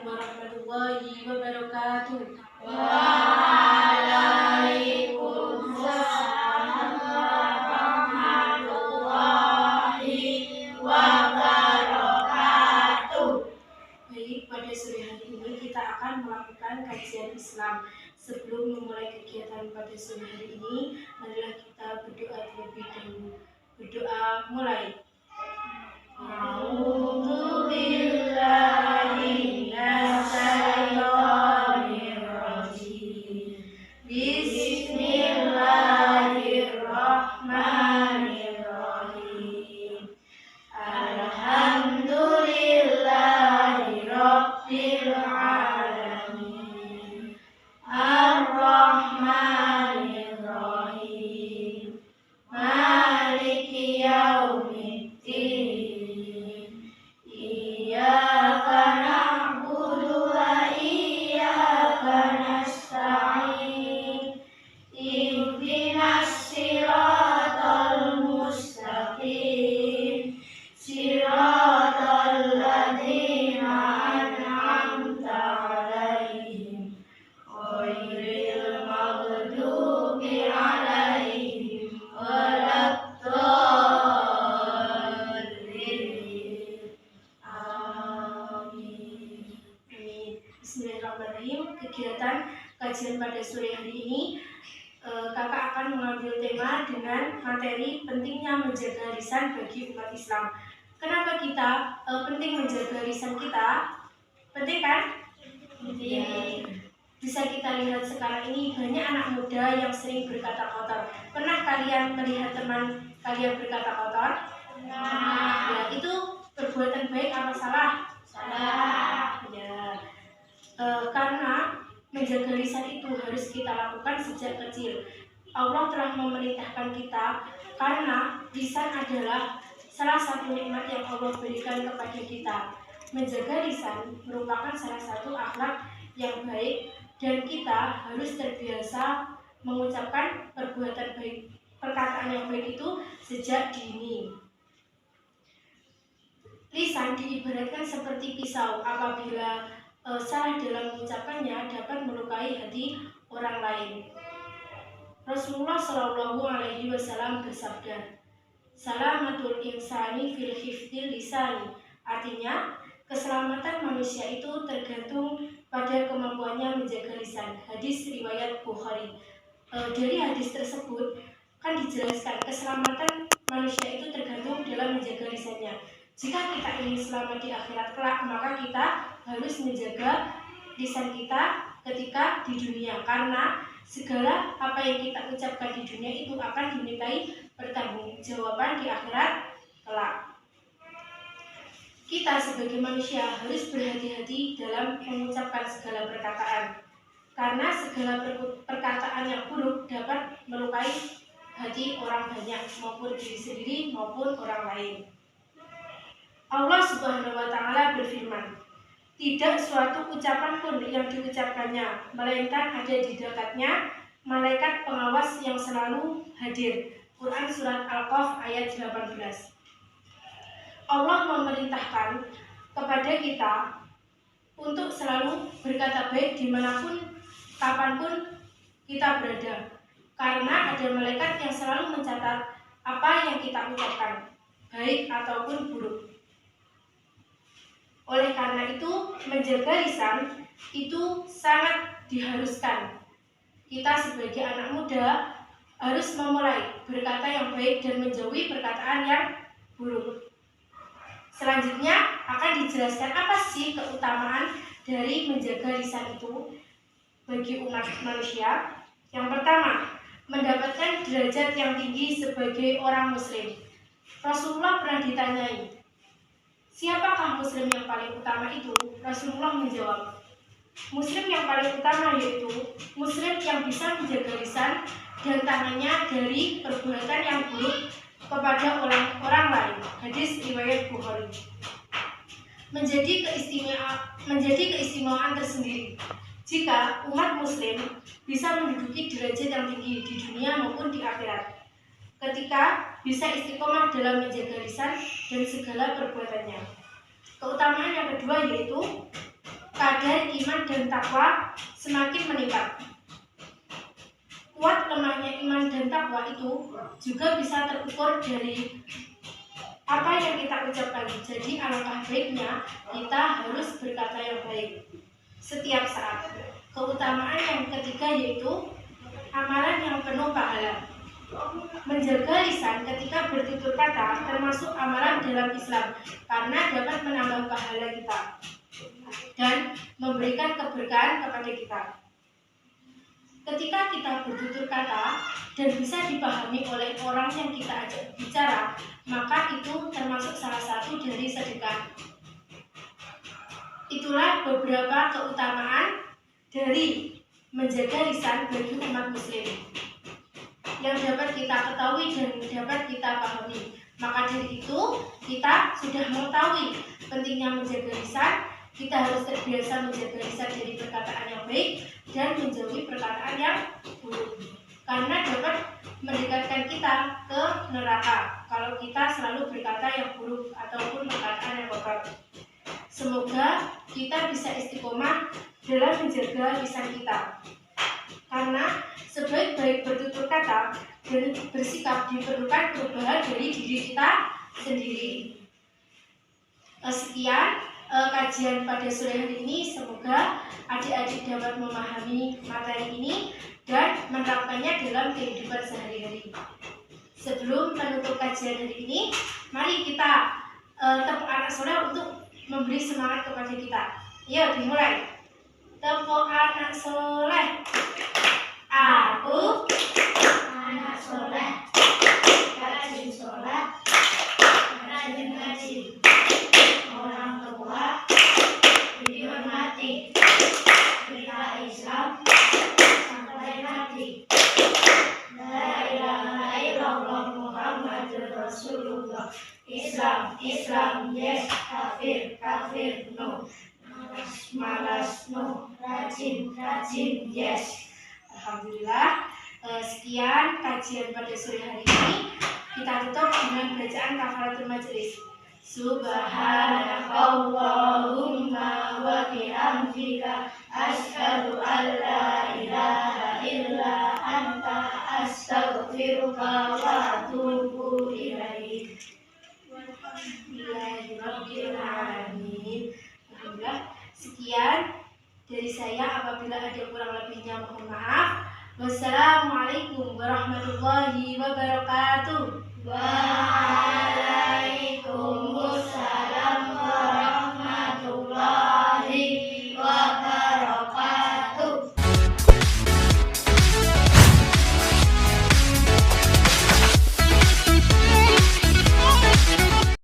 warahmatullahi wabarakatuh. Waalaikumsalam warahmatullahi wabarakatuh. Baik, pada sore hari ini kita akan melakukan kajian Islam. Sebelum memulai kegiatan pada sore hari ini, marilah kita berdoa terlebih dahulu. Berdoa mulai. Bismillahirrahmanirrahim. Alhamdulillahirabbil alamin. Ar-Rahmanir-Rahim. Maliki yaumiddin. Iyyaka na'budu wa iyyaka nasta'in. Ihdinas siratal mustaqim. Siratal ladzina an'amta 'alaihim ghairil maghdubi 'alaihim waladdallin. Amin. Bismillahirrahmanirrahim. Kegiatan kajian pada sore hari ini, kakak akan mengambil tema dengan materi pentingnya menjaga lisan bagi umat Islam. Kenapa kita penting menjaga lisan kita? Penting kan? Penting. Bisa kita lihat sekarang ini banyak anak muda yang sering berkata kotor. Pernah kalian melihat teman kalian berkata kotor? Nah, Ya, itu perbuatan baik apa salah? salah. Ya, karena menjaga lisan itu harus kita lakukan sejak kecil. Allah telah memerintahkan kita karena lisan adalah salah satu nikmat yang Allah berikan kepada kita. Menjaga lisan merupakan salah satu akhlak yang baik dan kita harus terbiasa mengucapkan perbuatan baik, perkataan yang baik itu sejak dini. Lisan diibaratkan seperti pisau, apabila salah dalam mengucapkannya dapat melukai hati orang lain. Rasulullah Shallallahu Alaihi Wasallam bersabda, "Salamatul insani fil hifdzil lisani." Artinya, keselamatan manusia itu tergantung pada kemampuannya menjaga lisan. Hadis riwayat Bukhari. Dari hadis tersebut kan dijelaskan keselamatan manusia itu tergantung dalam menjaga lisannya. Jika kita ingin selamat di akhirat kelak, maka kita harus menjaga lisan kita ketika di dunia, karena segala apa yang kita ucapkan di dunia itu akan dimintai pertanggungjawaban di akhirat kelak. Kita sebagai manusia harus berhati-hati dalam mengucapkan segala perkataan, karena segala perkataan yang buruk dapat melukai hati orang banyak, maupun diri sendiri maupun orang lain. Allah Subhanahu wa Ta'ala berfirman, "Tidak suatu ucapan pun yang diucapkannya, melainkan ada di dekatnya malaikat pengawas yang selalu hadir." Quran Surat Al-Qaf ayat 18. Allah memerintahkan kepada kita untuk selalu berkata baik dimanapun, kapanpun kita berada, karena ada malaikat yang selalu mencatat apa yang kita ucapkan, baik ataupun buruk. Oleh karena itu, menjaga lisan itu sangat diharuskan. Kita sebagai anak muda harus memulai berkata yang baik dan menjauhi perkataan yang buruk. Selanjutnya akan dijelaskan apa sih keutamaan dari menjaga lisan itu bagi umat manusia. Yang pertama, mendapatkan derajat yang tinggi sebagai orang muslim. Rasulullah pernah ditanyai, "Siapakah muslim yang paling utama itu?" Rasulullah menjawab, "Muslim yang paling utama yaitu muslim yang bisa menjaga lisan dan tangannya dari perbuatan yang buruk kepada orang lain." Hadis riwayat Bukhari. Menjadi keistimewaan tersendiri jika umat muslim bisa menduduki derajat yang tinggi di dunia maupun di akhirat, ketika bisa istiqomah dalam menjaga lisan dan segala perbuatannya. Keutamaan yang kedua yaitu kadar iman dan takwa semakin meningkat. Kuat lemahnya iman dan takwa itu juga bisa terukur dari apa yang kita ucapkan. Jadi alangkah baiknya kita harus berkata yang baik setiap saat. Keutamaan yang ketiga yaitu amalan yang penuh pahala. Menjaga lisan ketika bertutur kata termasuk amalan dalam Islam karena dapat menambah pahala kita dan memberikan keberkahan kepada kita. Ketika kita bertutur kata dan bisa dipahami oleh orang yang kita ajak bicara, maka itu termasuk salah satu dari sedekah. Itulah beberapa keutamaan dari menjaga lisan bagi umat muslim yang dapat kita ketahui dan dapat kita pahami. Maka dari itu kita sudah mengetahui pentingnya menjaga lisan. Kita harus terbiasa menjaga lisan dari perkataan yang baik dan menjauhi perkataan yang buruk, karena dapat mendekatkan kita ke neraka kalau kita selalu berkata yang buruk ataupun perkataan yang kotor. Semoga kita bisa istiqomah dalam menjaga lisan kita, karena sebaik-baik bertutur kata dan bersikap diperlukan perubahan dari diri kita sendiri. Sekian kajian pada sore hari ini. Semoga adik-adik dapat memahami materi ini dan menerapkannya dalam kehidupan sehari-hari. Sebelum menutup kajian hari ini, mari kita tepuk anak soleh untuk memberi semangat kepada kita. Yuk dimulai. Tepuk anak soleh. Aku anak soleh, rajin sholat, rajin ngaji, orang tua dihormati, kita Islam sampai mati. La ilaha illallah Muhammadur Rasulullah. Islam, Islam, yes. Kafir, kafir, no. Malas, no. Rajin, rajin, yes. Alhamdulillah. Sekian kajian pada sore hari ini. Kita tutup dengan bacaan kafaratul majelis. Subhanakallahumma wa bihamdika asyhadu an la ilaha illa anta astaghfiruka wa atubu ilaik. Alhamdulillahirabbil alamin. Alhamdulillah. Sekian dari saya, apabila ada kurang lebihnya mohon maaf. Wassalamualaikum warahmatullahi wabarakatuh. Waalaikumsalam.